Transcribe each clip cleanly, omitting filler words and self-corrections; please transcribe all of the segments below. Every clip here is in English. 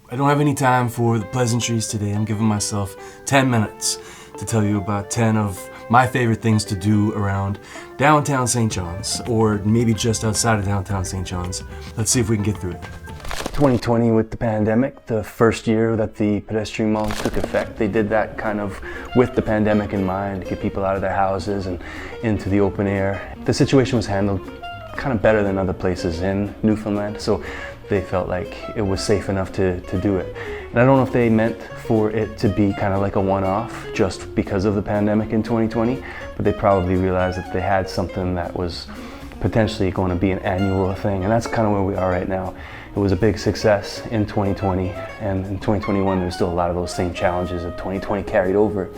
I don't have any time for the pleasantries today. I'm giving myself 10 minutes to tell you about 10 of my favorite things to do around downtown St. John's, or maybe just outside of downtown St. John's. Let's see if we can get through it. 2020 with the pandemic, the first year that the pedestrian mall took effect, they did that kind of with the pandemic in mind, to get people out of their houses and into the open air. The situation was handled kind of better than other places in Newfoundland, so they felt like it was safe enough to do it. And I don't know if they meant for it to be kind of like a one-off just because of the pandemic in 2020, but they probably realized that they had something that was potentially going to be an annual thing, and that's kind of where we are right now. It was a big success in 2020, and in 2021 there's still a lot of those same challenges that 2020 carried over.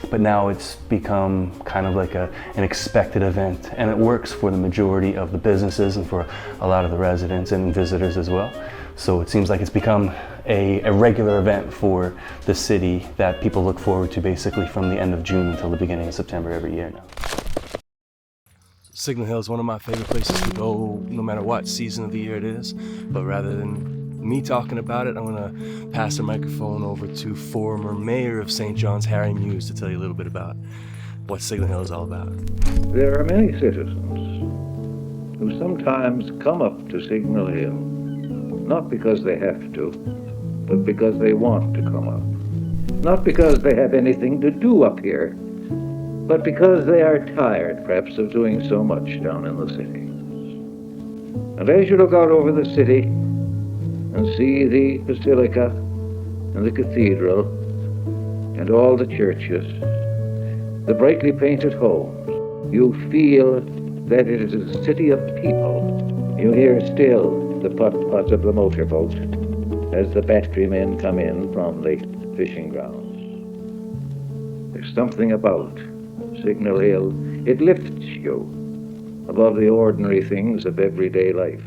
But now it's become kind of like an expected event, and it works for the majority of the businesses and for a lot of the residents and visitors as well. So it seems like it's become a regular event for the city that people look forward to basically from the end of June until the beginning of September every year now. Signal Hill is one of my favorite places to go no matter what season of the year it is, but rather than me talking about it, I'm going to pass the microphone over to former mayor of St. John's, Harry Muse, to tell you a little bit about what Signal Hill is all about. There are many citizens who sometimes come up to Signal Hill, not because they have to, but because they want to come up. Not because they have anything to do up here, but because they are tired, perhaps, of doing so much down in the city. And as you look out over the city, and see the basilica and the cathedral and all the churches, the brightly painted homes, you feel that it is a city of people. You hear still the putt-putt of the motorboat as the battery men come in from the fishing grounds. There's something about Signal Hill. It lifts you above the ordinary things of everyday life.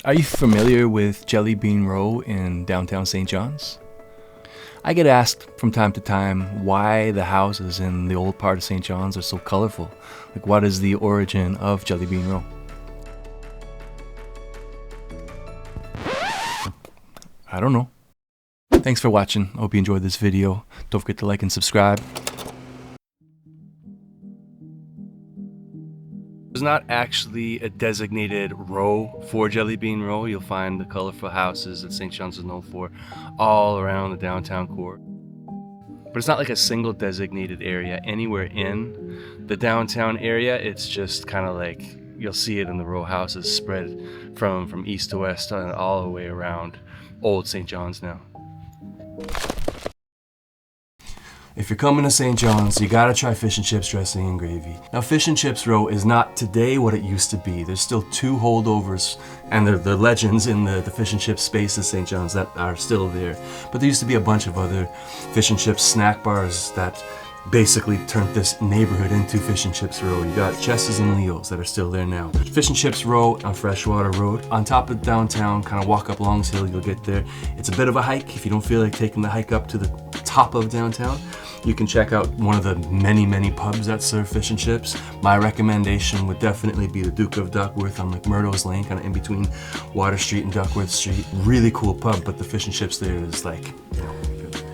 Are you familiar with Jelly Bean Row in downtown St. John's? I get asked from time to time why the houses in the old part of St. John's are so colorful. Like, what is the origin of Jelly Bean Row? I don't know. Thanks for watching. I hope you enjoyed this video. Don't forget to like and subscribe. There's not actually a designated row for Jelly Bean Row. You'll find the colorful houses that St. John's is known for all around the downtown core. But it's not like a single designated area anywhere in the downtown area. It's just kind of like you'll see it in the row houses spread from east to west and all the way around old St. John's now. If you're coming to St. John's, you gotta try fish and chips dressing and gravy. Now, Fish and Chips Row is not today what it used to be. There's still two holdovers, and they're legends in the fish and chips space at St. John's that are still there. But there used to be a bunch of other fish and chips snack bars that basically turned this neighborhood into Fish and Chips Row. You got Chess's and Leo's that are still there now. Fish and Chips Row on Freshwater Road. On top of downtown, kind of walk up Longs Hill, you'll get there. It's a bit of a hike. If you don't feel like taking the hike up to the top of downtown, you can check out one of the many pubs that serve fish and chips. My recommendation would definitely be the Duke of Duckworth on McMurdo's Lane, kind of in between Water Street and Duckworth Street. Really cool pub, but the fish and chips there is like, you know,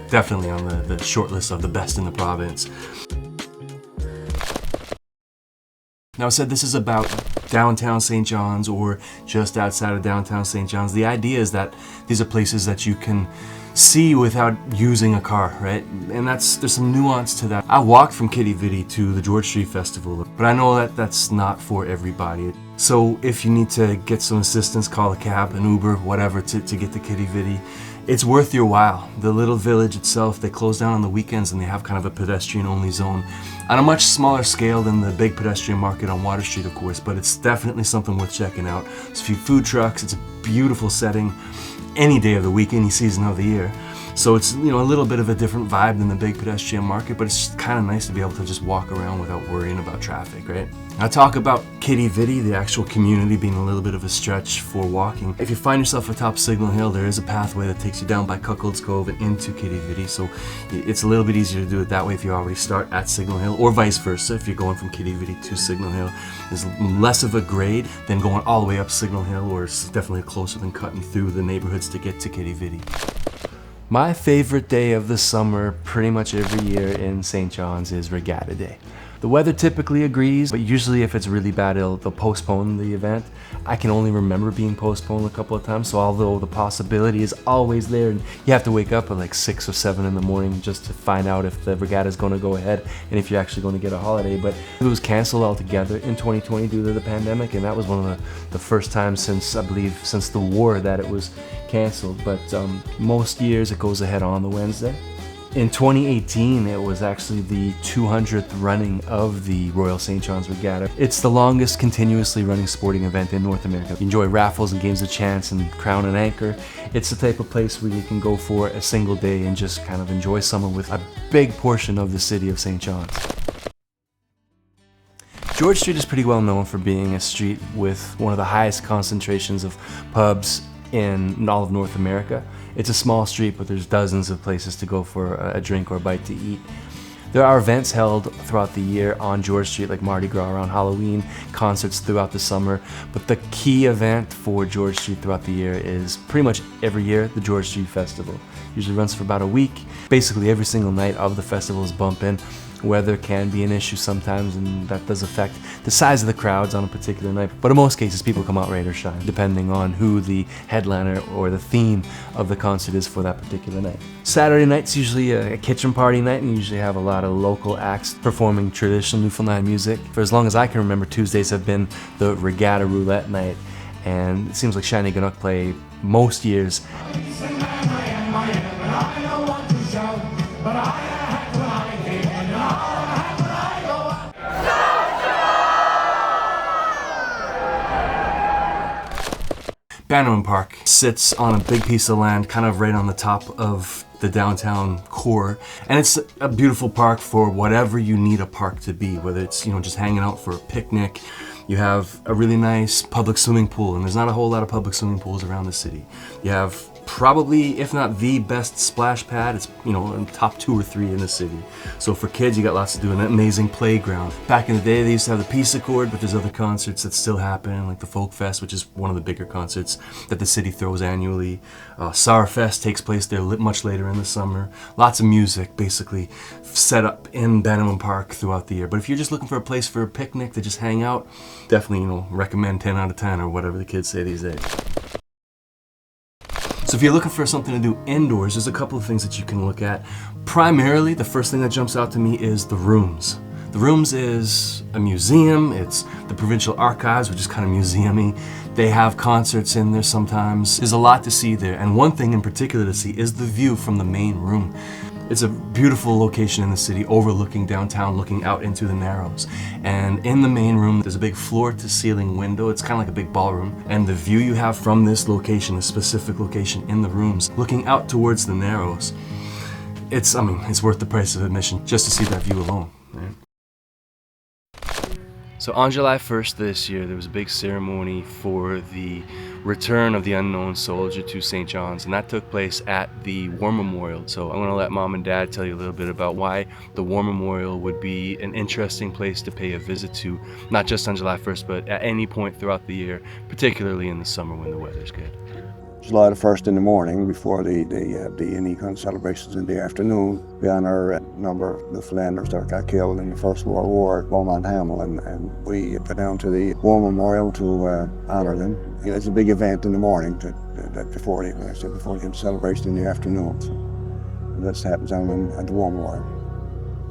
definitely on the short list of the best in the province. Now, I said this is about downtown St. John's or just outside of downtown St. John's. The idea is that these are places that you can see without using a car, right? And there's some nuance to that. I walked from Quidi Vidi to the George Street Festival, but I know that that's not for everybody. So if you need to get some assistance, call a cab, an Uber, whatever, to get to Quidi Vidi. It's worth your while. The little village itself, they close down on the weekends and they have kind of a pedestrian-only zone on a much smaller scale than the big pedestrian market on Water Street, of course, but it's definitely something worth checking out. There's a few food trucks. It's a beautiful setting any day of the week, any season of the year. So it's, you know, a little bit of a different vibe than the big pedestrian market, but it's kind of nice to be able to just walk around without worrying about traffic, right? I talk about Quidi Vidi, the actual community, being a little bit of a stretch for walking. If you find yourself atop Signal Hill, there is a pathway that takes you down by Cuckold's Cove and into Quidi Vidi, so it's a little bit easier to do it that way if you already start at Signal Hill, or vice versa. If you're going from Quidi Vidi to Signal Hill, there's less of a grade than going all the way up Signal Hill, or it's definitely closer than cutting through the neighborhoods to get to Quidi Vidi. My favorite day of the summer, pretty much every year in St. John's, is Regatta Day. The weather typically agrees, but usually if it's really bad, they'll postpone the event. I can only remember being postponed a couple of times, so although the possibility is always there, and you have to wake up at like 6 or 7 in the morning just to find out if the regatta is going to go ahead and if you're actually going to get a holiday. But it was canceled altogether in 2020 due to the pandemic, and that was one of the first times since, I believe, since the war that it was canceled. But most years it goes ahead on the Wednesday. In 2018, it was actually the 200th running of the Royal St. John's Regatta. It's the longest continuously running sporting event in North America. You enjoy raffles and games of chance and crown and anchor. It's the type of place where you can go for a single day and just kind of enjoy summer with a big portion of the city of St. John's. George Street is pretty well known for being a street with one of the highest concentrations of pubs in all of North America. It's a small street, but there's dozens of places to go for a drink or a bite to eat. There are events held throughout the year on George Street, like Mardi Gras around Halloween, concerts throughout the summer, but the key event for George Street throughout the year is pretty much every year the George Street Festival. Usually runs for about a week. Basically every single night of the festival is bumping. Weather can be an issue sometimes, and that does affect the size of the crowds on a particular night. But in most cases, people come out rain or shine, depending on who the headliner or the theme of the concert is for that particular night. Saturday night's usually a kitchen party night, and you usually have a lot of local acts performing traditional Newfoundland music. For as long as I can remember, Tuesdays have been the Regatta Roulette night, and it seems like Shiny Gannock play most years. Bannerman Park sits on a big piece of land kind of right on the top of the downtown core, and it's a beautiful park for whatever you need a park to be, whether it's, you know, just hanging out for a picnic. You have a really nice public swimming pool, and there's not a whole lot of public swimming pools around the city. You have probably, if not the best splash pad, it's, you know, in top 2 or 3 in the city. So for kids, you got lots to do, an amazing playground. Back in the day, they used to have the Peace Accord, but there's other concerts that still happen, like the Folk Fest, which is one of the bigger concerts that the city throws annually. Sourfest takes place there much later in the summer. Lots of music, basically, set up in Bannerman Park throughout the year. But if you're just looking for a place for a picnic to just hang out, definitely, you know, recommend 10 out of 10 or whatever the kids say these days. So if you're looking for something to do indoors, there's a couple of things that you can look at. Primarily, the first thing that jumps out to me is the Rooms. The Rooms is a museum. It's the Provincial Archives, which is kind of museum-y. They have concerts in there sometimes. There's a lot to see there, and one thing in particular to see is the view from the main room. It's a beautiful location in the city, overlooking downtown, looking out into the Narrows. And in the main room, there's a big floor-to-ceiling window. It's kind of like a big ballroom. And the view you have from this location, this specific location in the rooms, looking out towards the Narrows, it's worth the price of admission just to see that view alone. Right? So on July 1st this year, there was a big ceremony for the return of the unknown soldier to St. John's, and that took place at the War Memorial. So I'm going to let Mom and Dad tell you a little bit about why the War Memorial would be an interesting place to pay a visit to, not just on July 1st, but at any point throughout the year, particularly in the summer when the weather's good. July the 1st in the morning, before the any kind of celebrations in the afternoon, we honor a number of Newfoundlanders that got killed in the First World War at Beaumont Hamel, and we go down to the War Memorial to honor them. You know, it's a big event in the morning before the celebration in the afternoon. So that happens down at the War Memorial.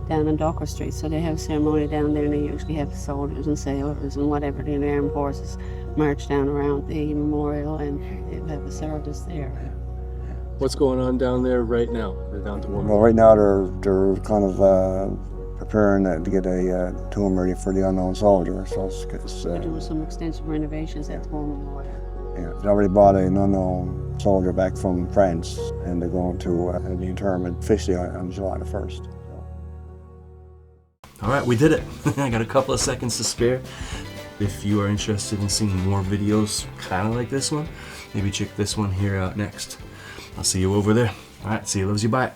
Down on Docker Street, so they have a ceremony down there, and they usually have soldiers and sailors and whatever, the armed forces march down around the memorial, and they have a service there. What's going on down there right now? They're down to War Memorial. Well, right now they're kind of preparing to get a tomb ready for the unknown soldier. So They're doing some extensive renovations at the War Memorial. Yeah, he's already brought an unknown soldier back from France, and they're going to the interment officially on July the 1st. All right, we did it. I got a couple of seconds to spare. If you are interested in seeing more videos kind of like this one, maybe check this one here out next. I'll see you over there. All right, see you, loves you, bye.